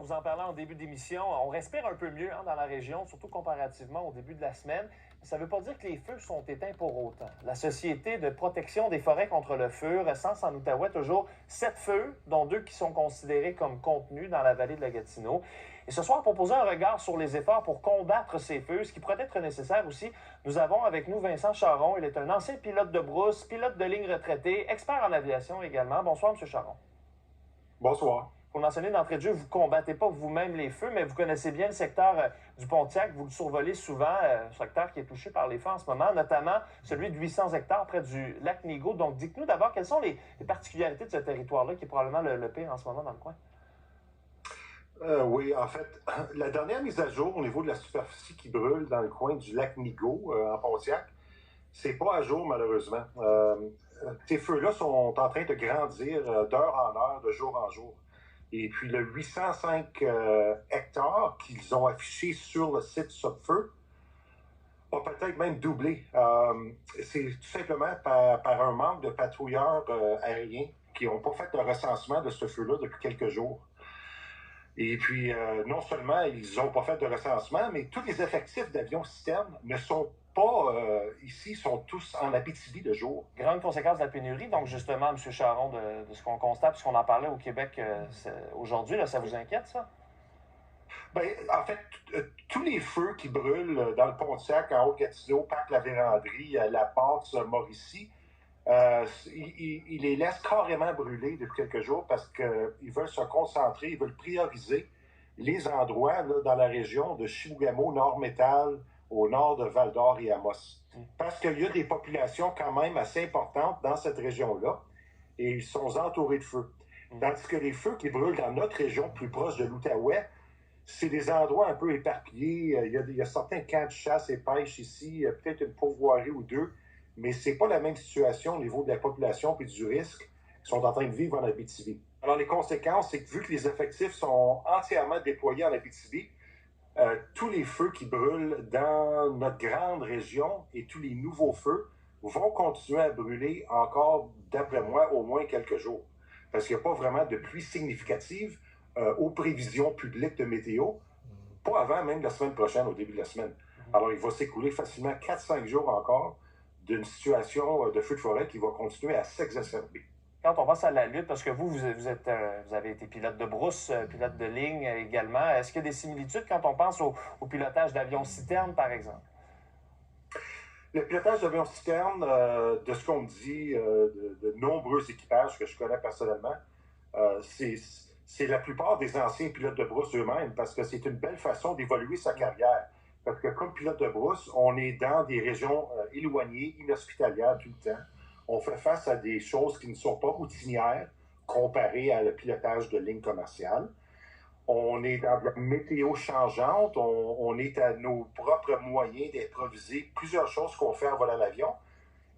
on vous en parlait en début d'émission, on respire un peu mieux dans la région, surtout comparativement au début de la semaine. Ça ne veut pas dire que les feux sont éteints pour autant. La Société de protection des forêts contre le feu recense en Outaouais toujours 7 feux, dont 2 qui sont considérés comme contenus dans la vallée de la Gatineau. Et ce soir, pour poser un regard sur les efforts pour combattre ces feux, ce qui pourrait être nécessaire aussi, nous avons avec nous Vincent Charron. Il est un ancien pilote de brousse, pilote de ligne retraité, expert en aviation également. Bonsoir, M. Charron. Bonsoir. Pour mentionner d'entrée de jeu, vous ne combattez pas vous-même les feux, mais vous connaissez bien le secteur du Pontiac. Vous le survolez souvent, secteur qui est touché par les feux en ce moment, notamment celui de 800 hectares près du lac Nigo. Donc, dites-nous d'abord, quelles sont les particularités de ce territoire-là, qui est probablement le pire en ce moment dans le coin? Oui, en fait, la dernière mise à jour au niveau de la superficie qui brûle dans le coin du lac Nigo, en Pontiac, c'est pas à jour, malheureusement. Ces feux-là sont en train de grandir d'heure en heure, de jour en jour. Et puis le 805 hectares qu'ils ont affichés sur le site Sopfeu a peut-être même doublé. C'est tout simplement par un manque de patrouilleurs aériens qui n'ont pas fait de recensement de ce feu-là depuis quelques jours. Et puis, non seulement ils n'ont pas fait de recensement, mais tous les effectifs d'avions citernes ne sont pas ici, sont tous en Abitibi de jour. Grande conséquence de la pénurie, donc justement, M. Charron, de ce qu'on constate, puisqu'on en parlait au Québec aujourd'hui, ça vous inquiète, ça? Bien, en fait, tous les feux qui brûlent dans le Pontiac, en Haute-Gatineau, Parc-la-Vérendrye, La Passe, Mauricie, ils les laissent carrément brûler depuis quelques jours parce qu'ils veulent se concentrer, ils veulent prioriser les endroits là, dans la région de Chibougamau, Nord-Métal, au nord de Val-d'Or et Amos. Parce qu'il y a des populations quand même assez importantes dans cette région-là et ils sont entourés de feux. Tandis que les feux qui brûlent dans notre région, plus proche de l'Outaouais, c'est des endroits un peu éparpillés. Il y a certains camps de chasse et pêche ici, peut-être une pourvoirie ou deux, mais c'est pas la même situation au niveau de la population et du risque qu'ils sont en train de vivre en Abitibi. Alors, les conséquences, c'est que vu que les effectifs sont entièrement déployés en Abitibi, tous les feux qui brûlent dans notre grande région et tous les nouveaux feux vont continuer à brûler encore, d'après moi, au moins quelques jours. Parce qu'il n'y a pas vraiment de pluie significative aux prévisions publiques de météo, pas avant même la semaine prochaine, au début de la semaine. Alors, il va s'écouler facilement 4-5 jours encore d'une situation de feu de forêt qui va continuer à s'exacerber. Quand on pense à la lutte, parce que vous avez été pilote de brousse, pilote de ligne également, est-ce qu'il y a des similitudes quand on pense au pilotage d'avions citernes, par exemple? Le pilotage d'avions citernes, de ce qu'on me dit, de nombreux équipages que je connais personnellement, c'est la plupart des anciens pilotes de brousse eux-mêmes, parce que c'est une belle façon d'évoluer sa carrière. Parce que comme pilote de brousse, on est dans des régions éloignées, inhospitalières tout le temps. On fait face à des choses qui ne sont pas routinières comparées à le pilotage de ligne commerciale. On est dans de la météo changeante, on est à nos propres moyens d'improviser plusieurs choses qu'on fait en volant l'avion.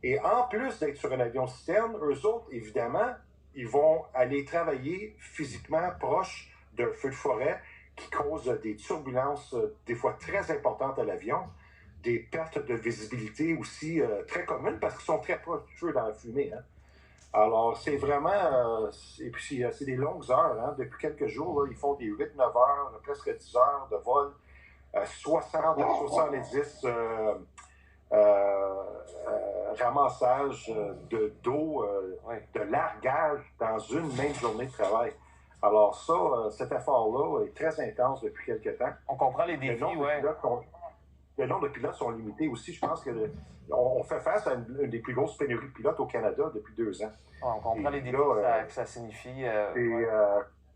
Et en plus d'être sur un avion citerne, eux autres, évidemment, ils vont aller travailler physiquement proche d'un feu de forêt qui cause des turbulences des fois très importantes à l'avion, des pertes de visibilité aussi très communes parce qu'ils sont très proches du feu dans la fumée. Hein. Alors, c'est vraiment... et puis, c'est des longues heures. Hein. Depuis quelques jours, là, ils font des 8-9 heures, presque 10 heures de vol, 60 à 70 ramassage d'eau, de largage dans une même journée de travail. Alors ça, cet effort-là est très intense depuis quelques temps. On comprend les défis, Le nombre de pilotes sont limités aussi. Je pense qu'on fait face à une des plus grosses pénuries de pilotes au Canada depuis 2 ans. On comprend les défis que ça signifie.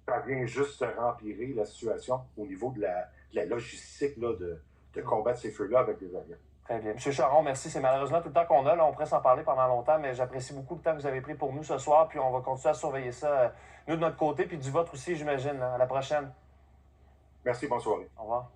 Ça vient juste rempirer la situation au niveau de la logistique là, de combattre ces feux-là avec des avions. Très bien. M. Charron, merci. C'est malheureusement tout le temps qu'on a. Là, on pourrait s'en parler pendant longtemps, mais j'apprécie beaucoup le temps que vous avez pris pour nous ce soir. Puis on va continuer à surveiller ça, nous, de notre côté, puis du vôtre aussi, j'imagine. À la prochaine. Merci, bonne soirée. Au revoir.